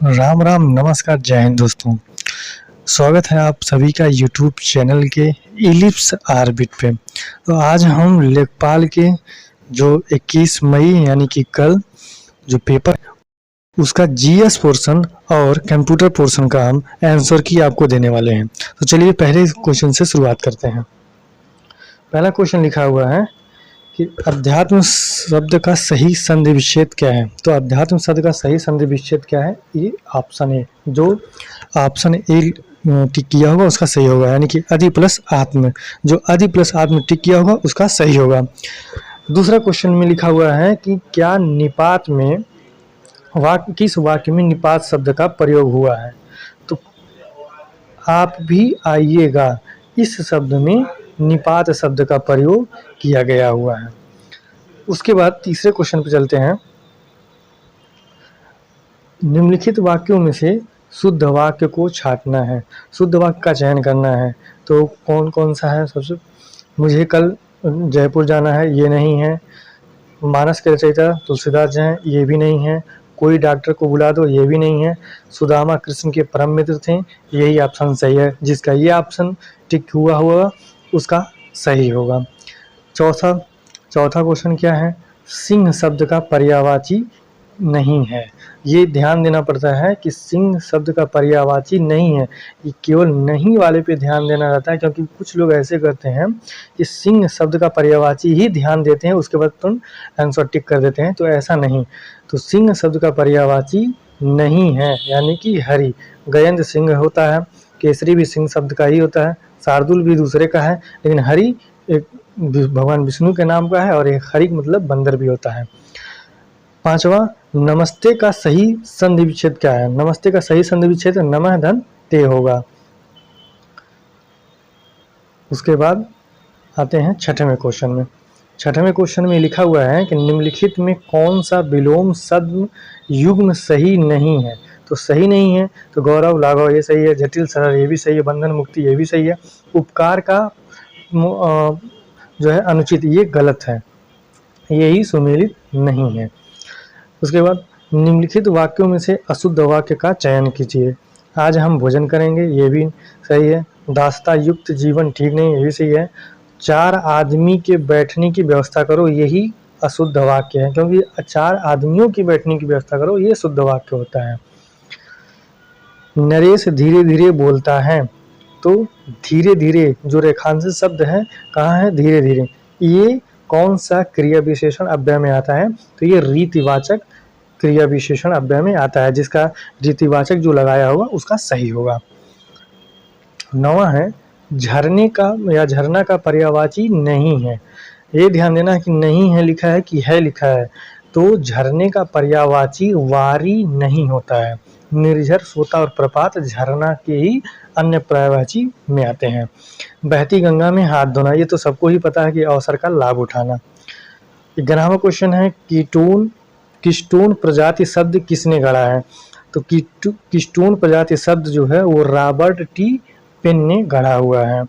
राम राम, नमस्कार, जय हिंद दोस्तों। स्वागत है आप सभी का यूट्यूब चैनल के इलिप्स ऑर्बिट पे। तो आज हम लेखपाल के जो 21 मई यानी कि कल जो पेपर उसका जीएस पोर्शन और कंप्यूटर पोर्शन का हम आंसर की आपको देने वाले हैं। तो चलिए पहले क्वेश्चन से शुरुआत करते हैं। पहला क्वेश्चन लिखा हुआ है कि अध्यात्म शब्द का सही संधि विच्छेद क्या है। तो अध्यात्म शब्द का सही संधि विच्छेद क्या है, ये ऑप्शन ए, जो ऑप्शन ए टिक किया होगा उसका सही होगा, यानी कि अधि प्लस आत्म, जो अधि प्लस आत्म टिक किया होगा उसका सही होगा। दूसरा क्वेश्चन में लिखा हुआ है कि क्या निपात में किस वाक्य में निपात शब्द का प्रयोग हुआ है। तो आप भी आइएगा, इस शब्द में निपात शब्द का प्रयोग किया गया हुआ है। उसके बाद तीसरे क्वेश्चन पे चलते हैं। निम्नलिखित वाक्यों में से शुद्ध वाक्य को छांटना है, शुद्ध वाक्य का चयन करना है। तो कौन कौन सा है। सबसे मुझे कल जयपुर जाना है, ये नहीं है। मानस के रचयिता तुलसीदास जी हैं, ये भी नहीं है। कोई डॉक्टर को बुला दो, ये भी नहीं है। सुदामा कृष्ण के परम मित्र थे, यही ऑप्शन सही है। जिसका ये ऑप्शन टिक हुआ होगा उसका सही होगा। चौथा क्वेश्चन क्या है, सिंह शब्द का पर्यायवाची नहीं है। ये ध्यान देना पड़ता है कि सिंह शब्द का पर्यायवाची नहीं है, ये केवल नहीं वाले पे ध्यान देना रहता है, क्योंकि कुछ लोग ऐसे करते हैं कि सिंह शब्द का पर्यायवाची ही ध्यान देते हैं, उसके बाद तुम आंसर टिक कर देते हैं। तो ऐसा नहीं, तो सिंह शब्द का पर्यायवाची नहीं है, यानी कि हरि। गजेंद्र सिंह होता है, केसरी भी सिंह शब्द का ही होता है, शार्दुल भी दूसरे का है, लेकिन हरि एक भगवान विष्णु के नाम का है, और एक हरि मतलब बंदर भी होता है। पांचवा, नमस्ते का सही संधि विच्छेद क्या है। नमस्ते का सही संधि विच्छेद नमः धन ते होगा। उसके बाद आते हैं छठवें क्वेश्चन में। छठवें क्वेश्चन में लिखा हुआ है कि निम्नलिखित में कौन सा विलोम शब्द युग्म सही नहीं है। तो सही नहीं है तो गौरव लाघव ये सही है, जटिल सरल ये भी सही है, बंधन मुक्ति ये भी सही है, उपकार का जो है अनुचित ये गलत है, यही सुमेलित नहीं है। उसके बाद निम्नलिखित वाक्यों में से अशुद्ध वाक्य का चयन कीजिए। आज हम भोजन करेंगे, ये भी सही है। दास्ता युक्त जीवन ठीक नहीं, ये भी सही है। 4 आदमी के बैठने की व्यवस्था करो, यही अशुद्ध वाक्य है, क्योंकि 4 आदमियों की बैठने की व्यवस्था करो ये शुद्ध वाक्य होता है। नरेश धीरे धीरे बोलता है, तो धीरे धीरे जो रेखांश शब्द है कहाँ है, धीरे धीरे, ये कौन सा क्रिया विशेषण अव्यय में आता है। तो ये रीतिवाचक क्रिया विशेषण अव्यय में आता है, जिसका रीतिवाचक जो लगाया होगा उसका सही होगा। 9वां है, झरने का या झरना का पर्यायवाची नहीं है। ये ध्यान देना कि नहीं है लिखा है कि है लिखा है, तो झरने का पर्यायवाची वारी नहीं होता है। निर्झर, सोता और प्रपात झरना के ही अन्य पर्यायवाची में आते हैं। बहती गंगा में हाथ धोना, ये तो सबको ही पता है कि अवसर का लाभ उठाना। 11वां क्वेश्चन है, किस्टोन प्रजाति शब्द किसने गढ़ा है। तो किस्टोन प्रजाति शब्द जो है वो रॉबर्ट टी पेन ने गढ़ा हुआ है।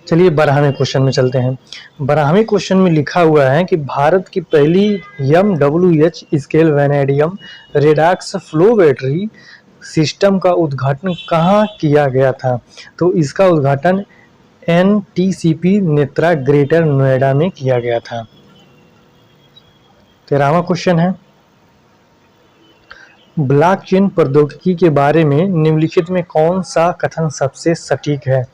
चलिए 12वें क्वेश्चन में चलते हैं। 12वें क्वेश्चन में लिखा हुआ है कि भारत की पहली MWH scale vanadium redox flow battery system का उद्घाटन कहाँ किया गया था। तो इसका उद्घाटन NTCP नेत्रा ग्रेटर नोएडा में किया गया था। 13वां क्वेश्चन है, ब्लॉकचेन प्रौद्योगिकी के बारे में निम्नलिखित में कौन सा कथन सबसे सटीक है।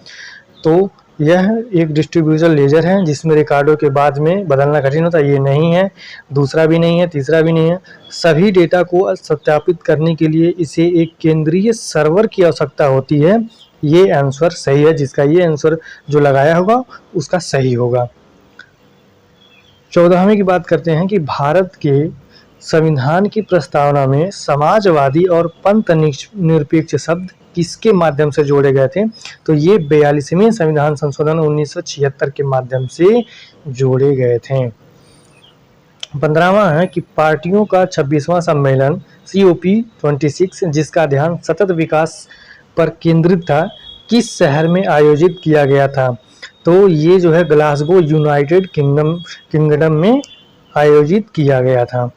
तो यह एक डिस्ट्रीब्यूटर लेजर है जिसमें रिकॉर्डों के बाद में बदलना कठिन होता है, ये नहीं है। दूसरा भी नहीं है, तीसरा भी नहीं है। सभी डेटा को सत्यापित करने के लिए इसे एक केंद्रीय सर्वर की आवश्यकता होती है, ये आंसर सही है। जिसका ये आंसर जो लगाया होगा उसका सही होगा। 14वें की बात करते हैं कि भारत के संविधान की प्रस्तावना में समाजवादी और पंथ निरपेक्ष शब्द किसके माध्यम से जोड़े गए थे। तो ये 42वें संविधान संशोधन 1976 के माध्यम से जोड़े गए थे। 15वां है कि पार्टियों का 26वां सम्मेलन COP26 जिसका ध्यान सतत विकास पर केंद्रित था, किस शहर में आयोजित किया गया था। तो ये जो है ग्लासगो यूनाइटेड किंगडम में आयोजित किया गया था।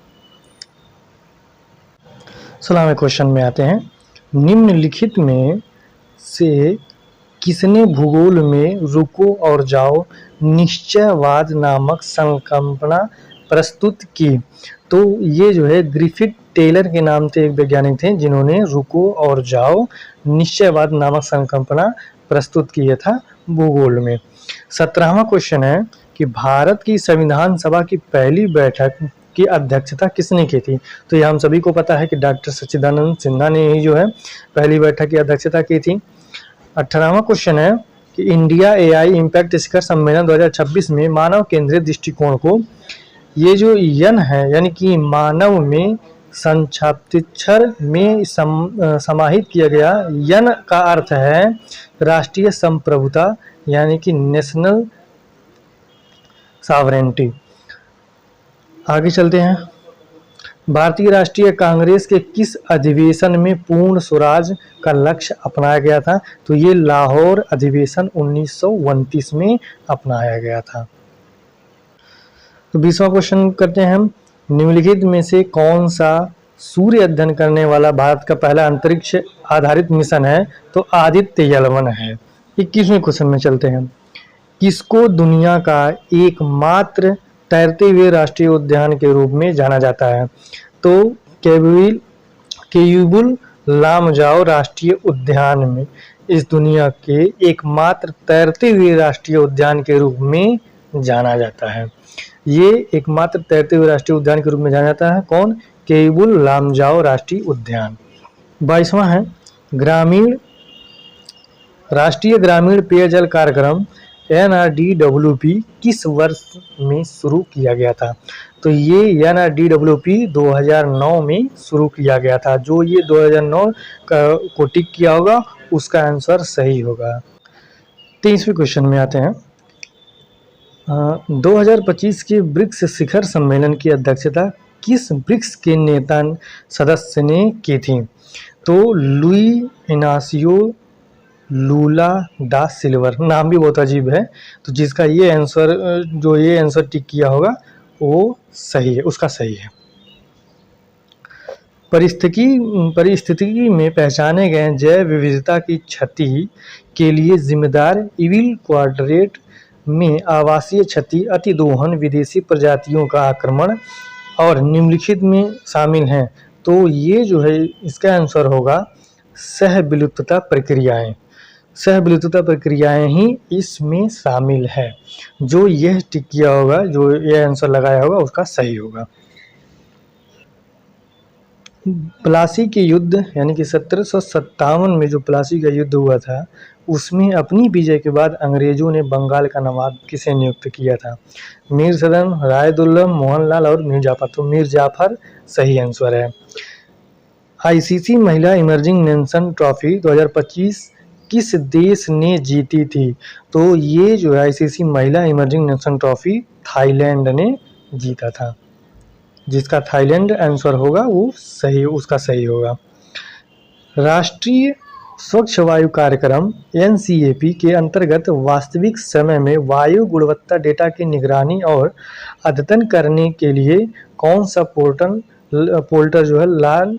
16वें क्वेश्चन में आते हैं, निम्नलिखित में से किसने भूगोल में रुको और जाओ निश्चयवाद नामक संकल्पना प्रस्तुत की? तो ये जो है ग्रिफिथ टेलर के नाम से एक वैज्ञानिक थे जिन्होंने रुको और जाओ निश्चयवाद नामक संकल्पना प्रस्तुत किया था भूगोल में। 17वां क्वेश्चन है कि भारत की संविधान सभा की पहली बैठक की अध्यक्षता किसने की थी? तो ये हम सभी को पता है कि डॉक्टर सच्चिदानंद सिन्हा ने ही जो है पहली बैठक की अध्यक्षता की थी। 18वां क्वेश्चन है कि इंडिया एआई इम्पैक्ट शिखर सम्मेलन 2026 में मानव केंद्रित दृष्टिकोण को, ये जो यन है यानी कि मानव में संक्षाप्तिक्षर में समाहित किया गया। यन का अर्थ है राष्ट्रीय संप्रभुता यानी कि नेशनल सॉवरेनिटी। आगे चलते हैं, भारतीय राष्ट्रीय कांग्रेस के किस अधिवेशन में पूर्ण स्वराज का लक्ष्य अपनाया गया था? तो ये लाहौर अधिवेशन 1929 में अपनाया गया था। तो 20वां क्वेश्चन करते हैं हम, निम्नलिखित में से कौन सा सूर्य अध्ययन करने वाला भारत का पहला अंतरिक्ष आधारित मिशन है? तो आदित्य L1 है। 21वें क्वेश्चन में चलते हैं, किसको दुनिया का एकमात्र तैरते हुए राष्ट्रीय उद्यान के रूप में जाना जाता है? तो केयुबुल लामजाओ राष्ट्रीय उद्यान में इस दुनिया के एकमात्र तैरते हुए राष्ट्रीय उद्यान के रूप में जाना जाता है। ये एकमात्र तैरते हुए राष्ट्रीय उद्यान के रूप में जाना जाता है कौन? केयुबुल लामजाओ राष्ट्रीय उद्यान। 22वां है, राष्ट्रीय ग्रामीण पेयजल कार्यक्रम NRDWP किस वर्ष में शुरू किया गया था? तो ये NRDWP 2009 में शुरू किया गया था। जो ये 2009 को टिक किया होगा उसका आंसर सही होगा। 23वें क्वेश्चन में आते हैं, 2025 के ब्रिक्स शिखर सम्मेलन की अध्यक्षता किस ब्रिक्स के नेता सदस्य ने की थी? तो लुई इनासियो लूला दा सिल्वर, नाम भी बहुत अजीब है। तो जिसका ये आंसर टिक किया होगा वो सही है, उसका सही है। परिस्थितिकी में पहचाने गए जैव विविधता की क्षति के लिए जिम्मेदार इविल क्वाड्रेट में आवासीय क्षति, अतिदोहन, विदेशी प्रजातियों का आक्रमण और निम्नलिखित में शामिल हैं। तो ये जो है इसका आंसर होगा सहविलुप्तता प्रक्रियाएं। सहविलुप्तता प्रक्रियाएं ही इसमें शामिल है। जो यह टिक किया होगा, जो यह आंसर लगाया होगा उसका सही होगा। प्लासी के युद्ध यानी कि 1757 में जो प्लासी का युद्ध हुआ था उसमें अपनी विजय के बाद अंग्रेजों ने बंगाल का नवाब किसे नियुक्त किया था? मीर सदन, रायदुल्लभ, मोहनलाल और मीर जाफर। तो मीर जाफर सही आंसर है। ICC महिला इमर्जिंग नेशन ट्रॉफी 2025 किस देश ने जीती थी? तो ये जो है ICC महिला इमर्जिंग नेशन ट्रॉफी थाईलैंड ने जीता था। जिसका थाईलैंड आंसर होगा वो सही, उसका सही होगा। राष्ट्रीय स्वच्छ वायु कार्यक्रम NCAP के अंतर्गत वास्तविक समय में वायु गुणवत्ता डेटा की निगरानी और अद्यतन करने के लिए कौन सा पोर्टल जो है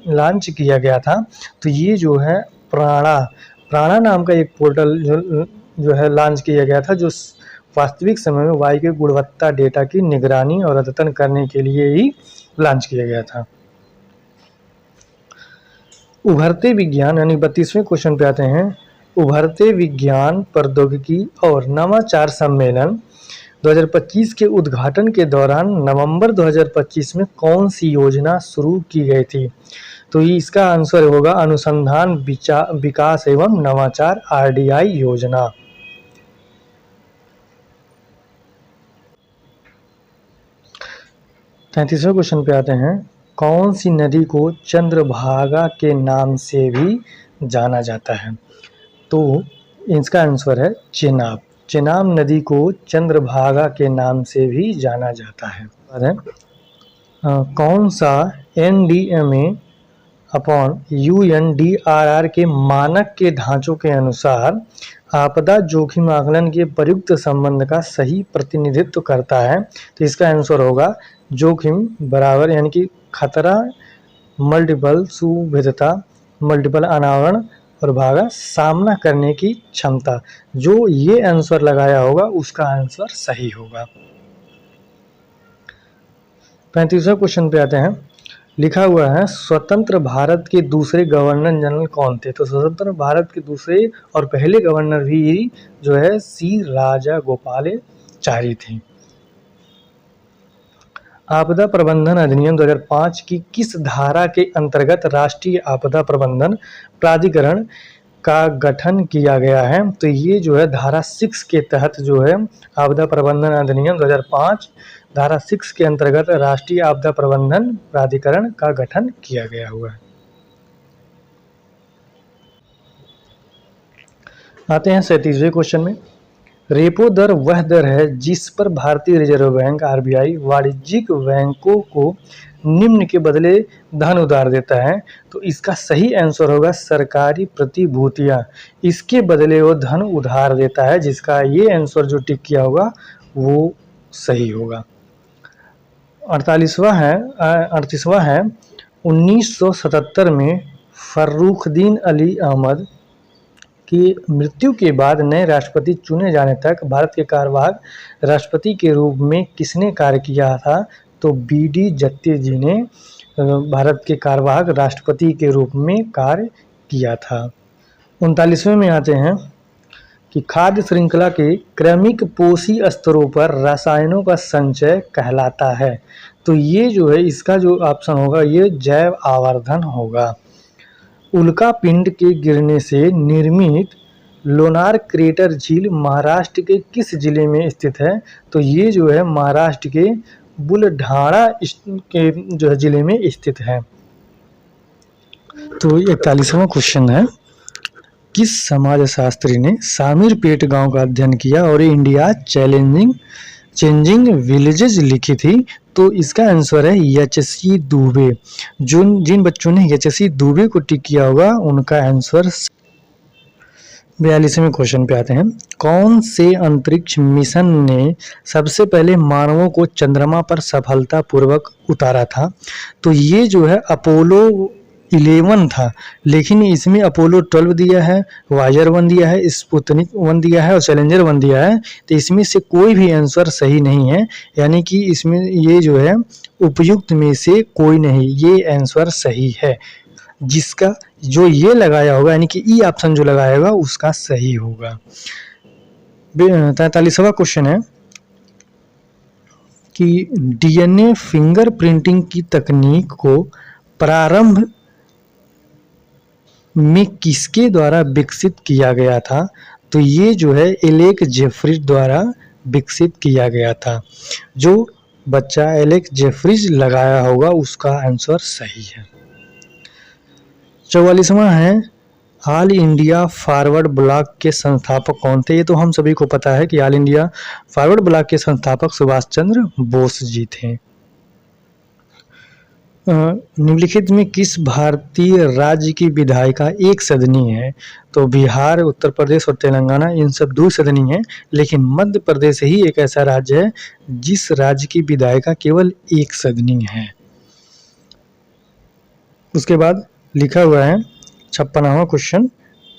लॉन्च किया गया था? तो ये जो है प्राणा नाम का एक पोर्टल जो है लॉन्च किया गया था, जो वास्तविक समय में वायु की गुणवत्ता डेटा की निगरानी और अद्यतन करने के लिए ही लॉन्च किया गया था। उभरते विज्ञान यानी 32वें क्वेश्चन पे आते हैं, उभरते विज्ञान प्रौद्योगिकी और नवाचार सम्मेलन 2025 के उद्घाटन के दौरान नवंबर 2025 में कौन सी योजना शुरू की गई थी? तो इसका आंसर होगा अनुसंधान विकास एवं नवाचार RDI योजना। तैंतीसवें क्वेश्चन पे आते हैं, कौन सी नदी को चंद्रभागा के नाम से भी जाना जाता है? तो इसका आंसर है चेनाब। चेनाब नदी को चंद्रभागा के नाम से भी जाना जाता है। कौन सा NDMA अपॉन UNDRR के मानक के ढांचों के अनुसार आपदा जोखिम आकलन के प्रयुक्त संबंध का सही प्रतिनिधित्व करता है? तो इसका आंसर होगा जोखिम बराबर यानी कि खतरा मल्टीपल सुविधता, मल्टीपल अनावरण और भागा सामना करने की क्षमता। जो ये आंसर लगाया होगा उसका आंसर सही होगा। 35वां क्वेश्चन पे आते हैं। लिखा हुआ है स्वतंत्र भारत के दूसरे गवर्नर जनरल कौन थे? तो स्वतंत्र भारत के दूसरे और पहले गवर्नर भी जो है सी राजागोपालाचारी थे। आपदा प्रबंधन अधिनियम 2005 की किस धारा के अंतर्गत राष्ट्रीय आपदा प्रबंधन प्राधिकरण का गठन किया गया है? तो ये जो है धारा 6 के तहत जो है आपदा प्रबंधन अधिनियम 2005 धारा 6 के अंतर्गत राष्ट्रीय आपदा प्रबंधन प्राधिकरण का गठन किया गया हुआ है। आते हैं 37वें क्वेश्चन में। रेपो दर वह दर है जिस पर भारतीय रिजर्व बैंक आरबीआई वाणिज्यिक बैंकों को निम्न के बदले धन उधार देता है। तो इसका सही आंसर होगा सरकारी प्रतिभूतियां, इसके बदले वो धन उधार देता है, जिसका ये आंसर जो टिक किया होगा वो सही होगा। 38वां है 1977 में फर्रुखदीन अली अहमद की मृत्यु के बाद नए राष्ट्रपति चुने जाने तक भारत के कार्यवाहक राष्ट्रपति के रूप में किसने कार्य किया था? तो बी.डी. जत्ती जी ने भारत के कार्यवाहक राष्ट्रपति के रूप में कार्य किया था। 39वें में आते हैं कि खाद्य श्रृंखला के क्रमिक पोषी स्तरों पर रसायनों का संचय कहलाता है। तो ये जो है इसका जो ऑप्शन होगा ये जैव आवर्धन होगा। उल्का पिंड के गिरने से निर्मित लोनार क्रेटर झील महाराष्ट्र के किस जिले में स्थित है? तो ये जो है महाराष्ट्र के बुलढाणा के जो है जिले में स्थित है। तो 41वां क्वेश्चन है किस समाजशास्त्री ने शामीरपेट गांव का अध्ययन किया और इंडिया चेंजिंग विलेजेस लिखी थी? तो इसका आंसर है एच.सी. दुबे। जिन बच्चों ने एच.सी. दुबे को टिक किया होगा उनका आंसर। 42वें क्वेश्चन पे आते हैं। कौन से अंतरिक्ष मिशन ने सबसे पहले मानवों को चंद्रमा पर सफलतापूर्वक उतारा था? तो ये जो है अपोलो 11 था, लेकिन इसमें अपोलो 12 दिया है, वायर 1 दिया है, स्पुतनिक 1 दिया है और चैलेंजर 1 दिया है। तो इसमें से कोई भी आंसर सही नहीं है, यानी कि इसमें ये जो है उपयुक्त में से कोई नहीं, ये आंसर सही है। जिसका जो ये लगाया होगा यानी कि ई ऑप्शन जो लगाया होगा उसका सही होगा। 43वां क्वेश्चन है कि डीएनए फिंगरप्रिंटिंग की तकनीक को प्रारंभ में किसके द्वारा विकसित किया गया था? तो ये जो है एलेक जेफरीज द्वारा विकसित किया गया था। जो बच्चा एलेक जेफरीज लगाया होगा उसका आंसर सही है। 44वां है ऑल इंडिया फॉरवर्ड ब्लॉक के संस्थापक कौन थे? ये तो हम सभी को पता है कि ऑल इंडिया फॉरवर्ड ब्लॉक के संस्थापक सुभाष चंद्र बोस जी थे। निम्नलिखित में किस भारतीय राज्य की विधायिका एक सदनी है? तो बिहार, उत्तर प्रदेश और तेलंगाना इन सब 2 सदनी है, लेकिन मध्य प्रदेश ही एक ऐसा राज्य है जिस राज्य की विधायिका केवल एक सदनी है। उसके बाद लिखा हुआ है 56वां क्वेश्चन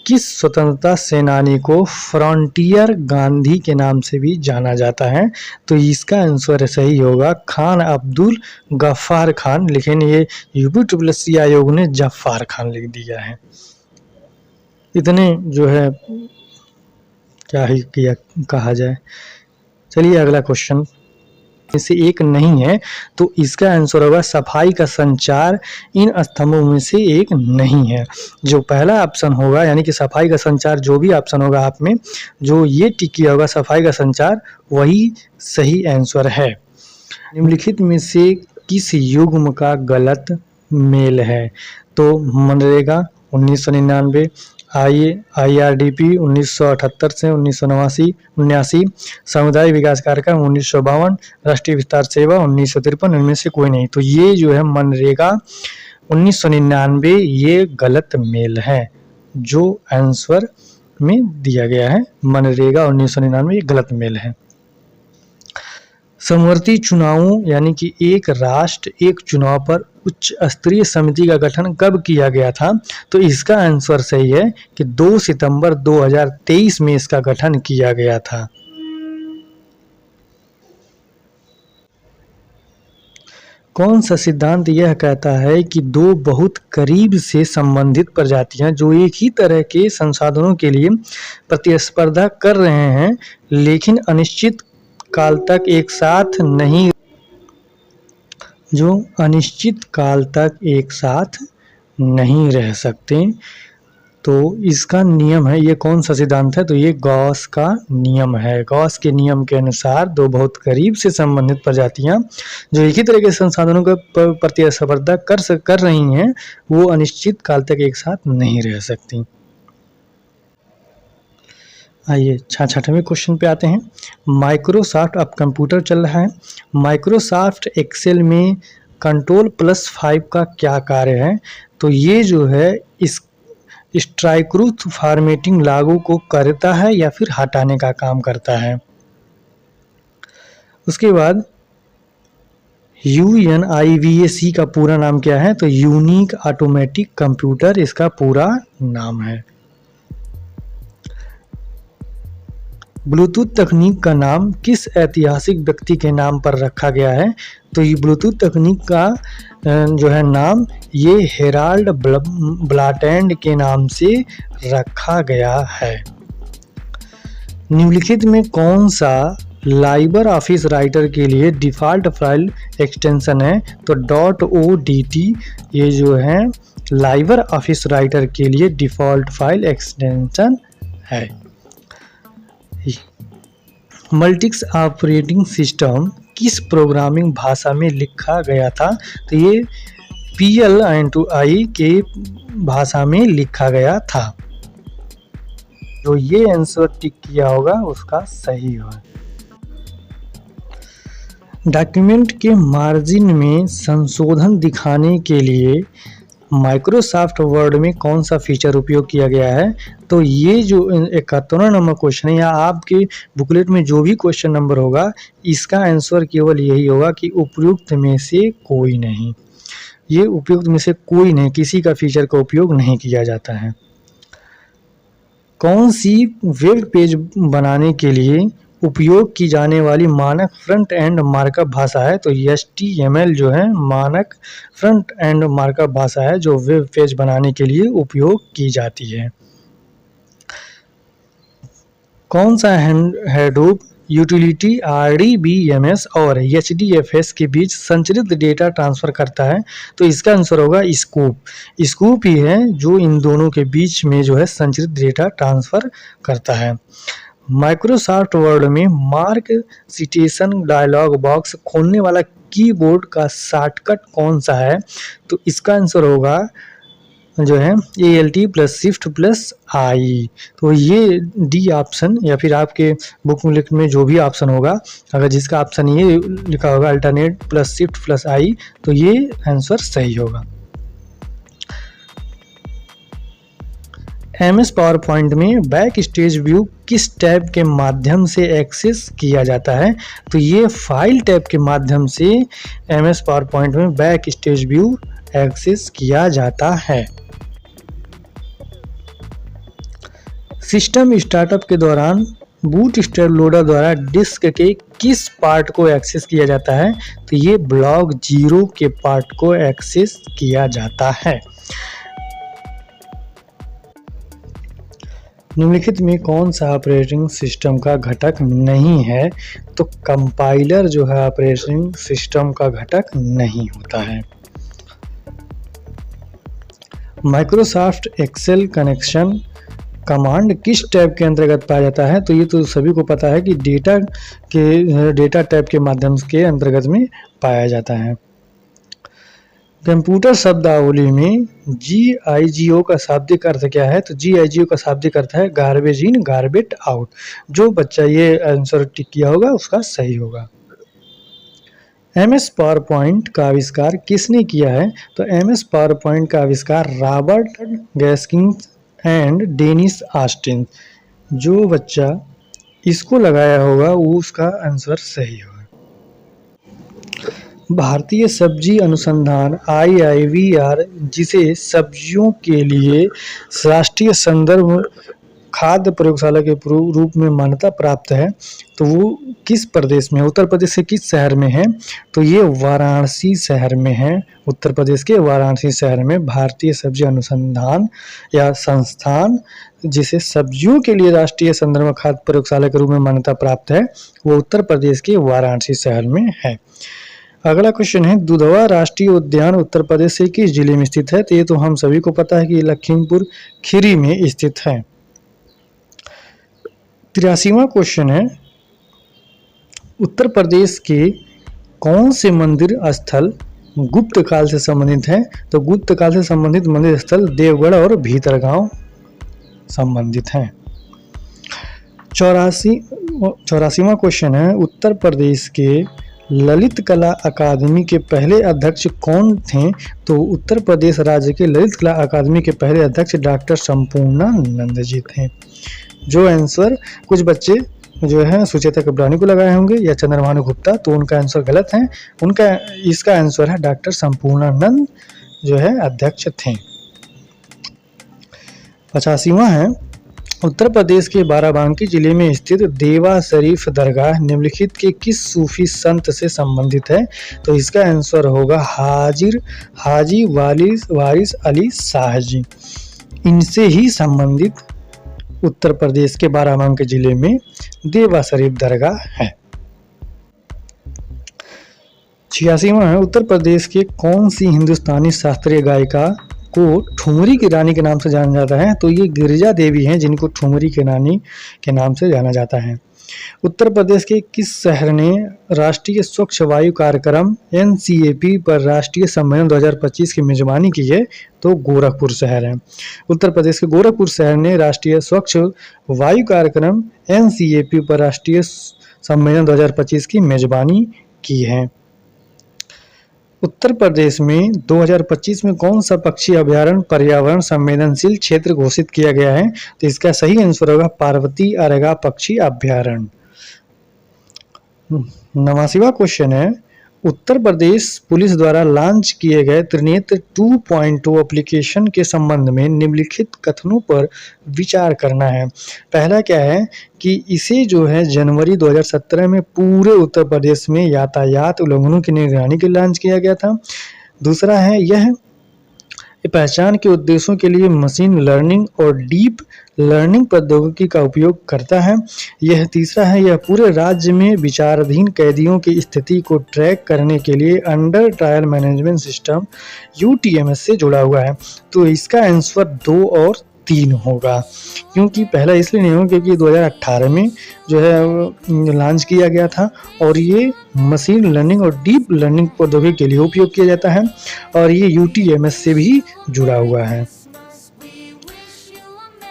किस स्वतंत्रता सेनानी को फ्रंटियर गांधी के नाम से भी जाना जाता है? तो इसका आंसर सही होगा खान अब्दुल गफ्फार खान, लेकिन ये यूपीएससी आयोग ने जफ्फार खान लिख दिया है। इतने जो है क्या ही किया कहा जाए। चलिए अगला क्वेश्चन से एक नहीं है, तो इसका आंसर होगा सफाई का संचार इन स्तंभों में से एक नहीं है। जो पहला ऑप्शन होगा यानी कि सफाई का संचार, जो भी ऑप्शन होगा आप में जो ये टिक किया होगा सफाई का संचार, वही सही आंसर है। निम्नलिखित में से किस युग्म का गलत मेल है? तो मनरेगा 1999, IRDP 1978 से 1979, सामुदायिक विकास कार्यक्रम 1952, राष्ट्रीय विस्तार सेवा 1953, इनमें से कोई नहीं। तो ये जो है मनरेगा 1999 ये गलत मेल है, जो आंसर में दिया गया है मनरेगा 1999 ये गलत मेल है। समवर्ती चुनावों यानी कि एक राष्ट्र एक चुनाव पर उच्च स्तरीय समिति का गठन कब किया गया था? तो इसका आंसर सही है कि 2 सितंबर 2023 में इसका गठन किया गया था। कौन सा सिद्धांत यह कहता है कि दो बहुत करीब से संबंधित प्रजातियां जो एक ही तरह के संसाधनों के लिए प्रतिस्पर्धा कर रहे हैं लेकिन अनिश्चित काल तक एक साथ नहीं रह सकते, तो इसका नियम है, ये कौन सा सिद्धांत है? तो ये गॉस का नियम है। गॉस के नियम के अनुसार दो बहुत करीब से संबंधित प्रजातियां जो एक ही तरह के संसाधनों का प्रतिस्पर्धा कर रही हैं वो अनिश्चित काल तक एक साथ नहीं रह सकती। आइए 66वें क्वेश्चन पे आते हैं। माइक्रोसॉफ्ट अब कंप्यूटर चल रहा है। माइक्रोसॉफ्ट एक्सेल में Ctrl+5 का क्या कार्य है? तो ये जो है इस स्ट्राइक्रूथ फॉर्मेटिंग लागू को करता है या फिर हटाने का काम करता है। उसके बाद UNIVAC का पूरा नाम क्या है? तो यूनिक ऑटोमेटिक कंप्यूटर इसका पूरा नाम है। ब्लूटूथ तकनीक का नाम किस ऐतिहासिक व्यक्ति के नाम पर रखा गया है? तो ये ब्लूटूथ तकनीक का जो है नाम ये हेराल्ड ब्लैटेंड के नाम से रखा गया है। निम्नलिखित में कौन सा लाइबर ऑफिस राइटर के लिए डिफ़ॉल्ट फाइल एक्सटेंशन है? तो .odt ये जो है लाइबर ऑफिस राइटर के लिए डिफ़ॉल्ट फाइल एक्सटेंशन है। मल्टिक्स ऑपरेटिंग सिस्टम किस प्रोग्रामिंग भाषा में लिखा गया था? तो ये PL/I के भाषा में लिखा गया था। जो ये आंसर टिक किया होगा उसका सही होगा। डॉक्यूमेंट के मार्जिन में संशोधन दिखाने के लिए माइक्रोसॉफ्ट वर्ड में कौन सा फीचर उपयोग किया गया है? तो ये जो 71वां नंबर क्वेश्चन है या आपके बुकलेट में जो भी क्वेश्चन नंबर होगा इसका आंसर केवल यही होगा कि उपयुक्त में से कोई नहीं। ये उपयुक्त में से कोई नहीं, किसी का फीचर का उपयोग नहीं किया जाता है। कौन सी वेब पेज बनाने के लिए उपयोग की जाने वाली मानक फ्रंट एंड मार्कअप भाषा है? तो HTML जो है मानक फ्रंट एंड मार्कअप भाषा है जो वेब पेज बनाने के लिए उपयोग की जाती है। कौन सा हैडूप यूटिलिटी RDBMS और HDFS के बीच संचरित डेटा ट्रांसफर करता है? तो इसका आंसर होगा स्कूप ही है जो इन दोनों के बीच में जो है संचरित डेटा ट्रांसफर करता है। माइक्रोसॉफ्ट वर्ड में मार्क सिटेशन डायलॉग बॉक्स खोलने वाला कीबोर्ड का शॉर्टकट कौन सा है? तो इसका आंसर होगा जो है ALT+Shift+I। तो ये डी ऑप्शन या फिर आपके बुक में जो भी ऑप्शन होगा अगर जिसका ऑप्शन ये लिखा होगा Alternate+Shift+I तो ये आंसर सही होगा। MS पावर पॉइंट में बैक स्टेज व्यू किस टैब के माध्यम से एक्सेस किया जाता है? तो ये फाइल टैब के माध्यम से MS पावर पॉइंट में बैक स्टेज व्यू एक्सेस किया जाता है। सिस्टम स्टार्टअप के दौरान बूटस्ट्रैप लोडर द्वारा डिस्क के किस पार्ट को एक्सेस किया जाता है? तो ये ब्लॉक 0 के पार्ट को एक्सेस किया जाता है। निम्नलिखित में कौन सा ऑपरेटिंग सिस्टम का घटक नहीं है? तो कंपाइलर जो है ऑपरेटिंग सिस्टम का घटक नहीं होता है। माइक्रोसॉफ्ट एक्सेल कनेक्शन कमांड किस टैब के अंतर्गत पाया जाता है? तो ये तो सभी को पता है कि डेटा टैब के माध्यम के अंतर्गत में पाया जाता है। कंप्यूटर शब्दावली में GIGO का शाब्दिक अर्थ क्या है? तो GIGO का शाब्दिक अर्थ है गार्बेज इन गार्बेज आउट। जो बच्चा ये आंसर टिक किया होगा उसका सही होगा। MS पावर पॉइंट का आविष्कार किसने किया है? तो MS पावर पॉइंट का आविष्कार रॉबर्ट गैस्किंस एंड डेनिस ऑस्टिन। जो बच्चा इसको लगाया होगा वो उसका आंसर सही होगा। भारतीय सब्जी अनुसंधान IIVR, जिसे सब्जियों के लिए राष्ट्रीय संदर्भ खाद्य प्रयोगशाला के रूप में मान्यता प्राप्त है, तो वो किस प्रदेश में, उत्तर प्रदेश के किस शहर में है? तो ये वाराणसी शहर में है। उत्तर प्रदेश के वाराणसी शहर में भारतीय सब्जी अनुसंधान या संस्थान, जिसे सब्जियों के लिए राष्ट्रीय संदर्भ खाद्य प्रयोगशाला के रूप में मान्यता प्राप्त है, वो उत्तर प्रदेश के वाराणसी शहर में है। अगला क्वेश्चन है, दुधवा राष्ट्रीय उद्यान उत्तर प्रदेश के किस जिले में स्थित है? तो ये तो हम सभी को पता है कि लखीमपुर खीरी में स्थित है। 83वां क्वेश्चन है, उत्तर प्रदेश के कौन से मंदिर स्थल गुप्त काल से संबंधित है? तो गुप्त काल से संबंधित मंदिर स्थल देवगढ़ और भीतरगांव संबंधित हैं। 84वां क्वेश्चन है, उत्तर प्रदेश के ललित कला अकादमी के पहले अध्यक्ष कौन थे? तो उत्तर प्रदेश राज्य के ललित कला अकादमी के पहले अध्यक्ष डॉक्टर संपूर्णानंद जी थे। जो आंसर कुछ बच्चे जो है सुचेता कबरानी को लगाए होंगे या चंद्रभानु गुप्ता, तो उनका आंसर गलत है। इसका आंसर है डॉक्टर संपूर्णानंद जो है अध्यक्ष थे। 85वां है, उत्तर प्रदेश के बाराबंकी जिले में स्थित देवा शरीफ दरगाह निम्नलिखित के किस सूफी संत से संबंधित है? तो इसका आंसर होगा हाजी वारिस अली शाह जी। इनसे ही संबंधित उत्तर प्रदेश के बाराबंकी जिले में देवा शरीफ दरगाह है। 86वां है, उत्तर प्रदेश के कौन सी हिंदुस्तानी शास्त्रीय गायिका को ठुमरी की रानी के नाम से जाना जाता है? तो ये गिरिजा देवी हैं, जिनको ठुमरी की रानी के नाम से जाना जाता है। उत्तर प्रदेश के किस शहर ने राष्ट्रीय स्वच्छ वायु कार्यक्रम NCAP पर राष्ट्रीय सम्मेलन 2025 की मेजबानी की है? तो गोरखपुर शहर है। उत्तर प्रदेश के गोरखपुर शहर ने राष्ट्रीय स्वच्छ वायु कार्यक्रम NCAP पर राष्ट्रीय सम्मेलन 2025 की मेजबानी की है। उत्तर प्रदेश में 2025 में कौन सा पक्षी अभयारण्य पर्यावरण संवेदनशील क्षेत्र घोषित किया गया है? तो इसका सही आंसर होगा पार्वती अरगा पक्षी अभयारण्य। 89वां क्वेश्चन है, उत्तर प्रदेश पुलिस द्वारा लॉन्च किए गए त्रिनेत्र 2.0 एप्लीकेशन के संबंध में निम्नलिखित कथनों पर विचार करना है। पहला क्या है कि इसे जो है जनवरी 2017 में पूरे उत्तर प्रदेश में यातायात उल्लंघनों की निगरानी के लिए लॉन्च किया गया था। दूसरा है यह पहचान के उद्देश्यों के लिए मशीन लर्निंग और डीप लर्निंग प्रौद्योगिकी का उपयोग करता है। यह तीसरा है, यह पूरे राज्य में विचाराधीन कैदियों की स्थिति को ट्रैक करने के लिए under trial management system UTMS से जुड़ा हुआ है। तो इसका आंसर 2 और 3 होगा, क्योंकि पहला इसलिए नहीं होगा क्योंकि 2018 में जो है लॉन्च किया गया था और ये मशीन लर्निंग और डीप लर्निंग प्रौद्योगिकी के लिए उपयोग किया जाता है और ये UTMS से भी जुड़ा हुआ है।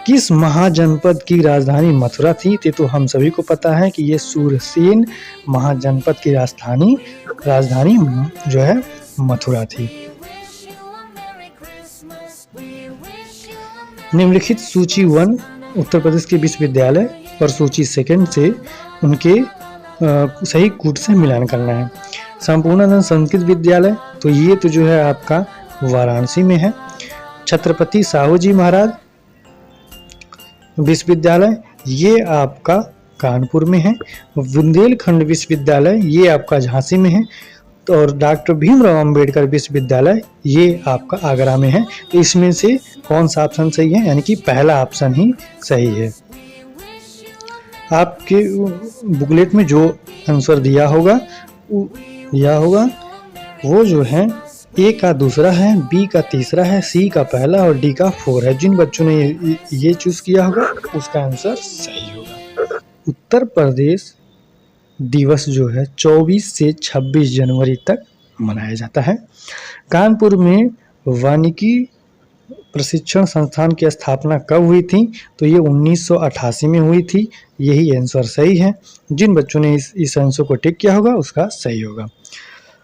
किस महाजनपद की राजधानी मथुरा थी? तो हम सभी को पता है कि ये सूरसेन महाजनपद की राजधानी जो है मथुरा थी। निम्नलिखित सूची 1 उत्तर प्रदेश के विश्वविद्यालय और सूची 2 से उनके सही कूट से मिलान करना है। संपूर्णानंद संस्कृत विद्यालय, तो ये तो जो है आपका वाराणसी में है। छत्रपति साहू जी महाराज विश्वविद्यालय, ये आपका कानपुर में है। बुंदेलखंड विश्वविद्यालय, ये आपका झांसी में है। और डॉक्टर भीमराव अंबेडकर विश्वविद्यालय, ये आपका आगरा में है। तो इसमें से कौन सा ऑप्शन सही है? यानी कि पहला ऑप्शन ही सही है। आपके बुकलेट में जो आंसर दिया होगा वो जो है A का दूसरा है, B का तीसरा है, C का पहला और D का 4 है। जिन बच्चों ने ये चूज किया होगा उसका आंसर सही होगा। उत्तर प्रदेश दिवस जो है 24 से 26 जनवरी तक मनाया जाता है। कानपुर में वानिकी प्रशिक्षण संस्थान की स्थापना कब हुई थी? तो ये 1988 में हुई थी। यही आंसर सही है। जिन बच्चों ने इस आंसर को टिक किया होगा उसका सही होगा।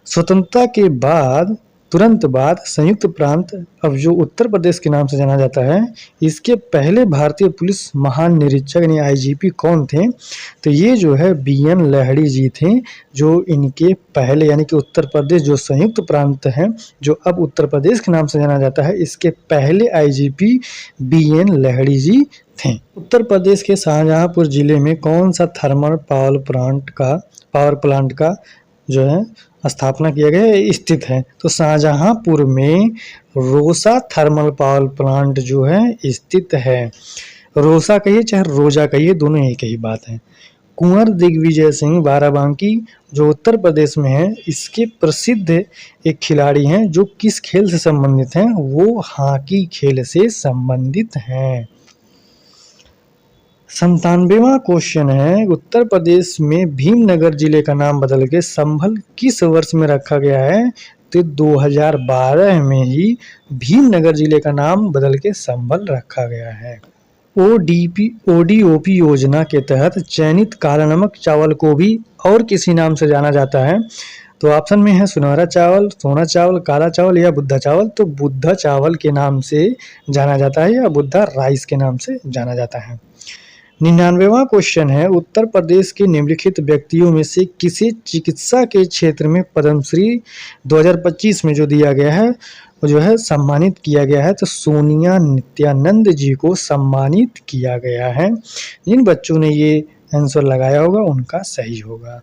स्वतंत्रता के बाद तुरंत बाद संयुक्त प्रांत, अब जो उत्तर प्रदेश के नाम से जाना जाता है, इसके पहले भारतीय पुलिस महानिरीक्षक यानी आईजीपी कौन थे? तो ये जो है BN लहड़ी जी थे, जो इनके पहले यानी कि उत्तर प्रदेश जो संयुक्त प्रांत है, जो अब उत्तर प्रदेश के नाम से जाना जाता है, इसके पहले आईजीपी BN लहड़ी जी थे। उत्तर प्रदेश के शाहजहांपुर जिले में कौन सा थर्मल पावर प्लांट का जो है स्थापना किया गया है, स्थित है? तो शाहजहांपुर में रोसा थर्मल पावर प्लांट जो है स्थित है। रोसा कहिए चाहे रोजा कहिए, दोनों एक ही बात है। कुंवर दिग्विजय सिंह बाराबंकी जो उत्तर प्रदेश में है, इसके प्रसिद्ध एक खिलाड़ी हैं जो किस खेल से संबंधित हैं? वो हॉकी खेल से संबंधित हैं। 97वां क्वेश्चन है, उत्तर प्रदेश में भीमनगर जिले का नाम बदल के संभल किस वर्ष में रखा गया है? तो 2012 में ही भीमनगर जिले का नाम बदल के संभल रखा गया है। ODOP योजना के तहत चयनित काला नमक चावल को भी और किसी नाम से जाना जाता है? तो ऑप्शन में है सुनहरा चावल, सोना चावल, काला चावल या बुद्धा चावल। तो बुद्धा चावल के नाम से जाना जाता है या बुद्धा राइस के नाम से जाना जाता है। 99वां क्वेश्चन है, उत्तर प्रदेश के निम्नलिखित व्यक्तियों में से किसे चिकित्सा के क्षेत्र में पद्मश्री 2025 में जो दिया गया है वो जो है सम्मानित किया गया है? तो सोनिया नित्यानंद जी को सम्मानित किया गया है। जिन बच्चों ने ये आंसर लगाया होगा उनका सही होगा।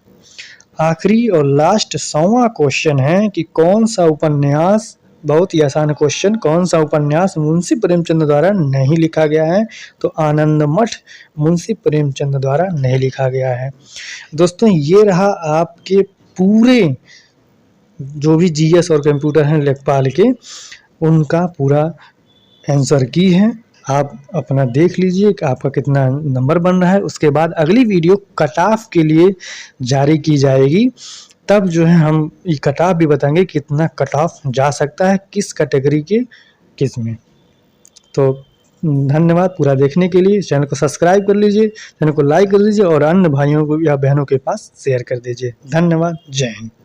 आखिरी और लास्ट 100वां क्वेश्चन है कि कौन सा उपन्यास, बहुत ही आसान क्वेश्चन, कौन सा उपन्यास मुंशी प्रेमचंद द्वारा नहीं लिखा गया है? तो आनंद मठ मुंशी प्रेमचंद द्वारा नहीं लिखा गया है। दोस्तों ये रहा आपके पूरे जो भी GS और कंप्यूटर हैं लेखपाल के, उनका पूरा आंसर की है। आप अपना देख लीजिए कि आपका कितना नंबर बन रहा है। उसके बाद अगली वीडियो कट ऑफ के लिए जारी की जाएगी, तब जो है हम ये कट ऑफ भी बताएंगे कितना कट ऑफ जा सकता है, किस कैटेगरी के किस में। तो धन्यवाद पूरा देखने के लिए। चैनल को सब्सक्राइब कर लीजिए, चैनल को लाइक कर लीजिए और अन्य भाइयों को या बहनों के पास शेयर कर दीजिए। धन्यवाद। जय हिंद।